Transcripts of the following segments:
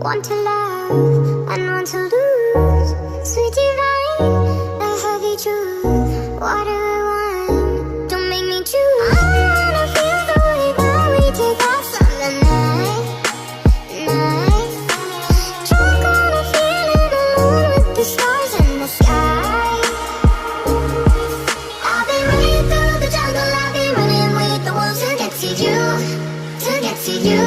Want to love and want to lose. Sweet divine, the heavy truth. Water or wine, don't make me choose. I wanna feel the way that we take off on the night. Drunk on a feeling alone with the stars in the sky. I've been running through the jungle, I've been running with the wolves to get to you, to get to you.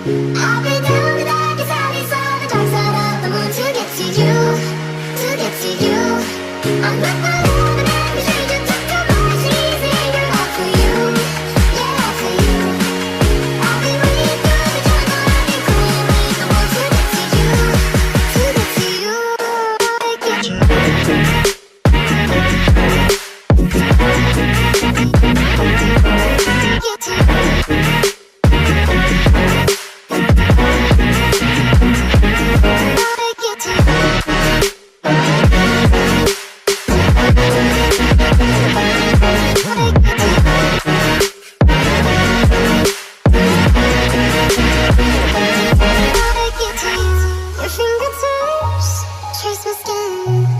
I've been down the darkest alleys of the dark side of the moon to get to you, to get to you. I'm not my love and every stranger took to my she's eager all for you, yeah, all for you. I've been running through the jungle, I've been running with the wolves to get to you, to get to you. Get to your fingertips, trace my skin.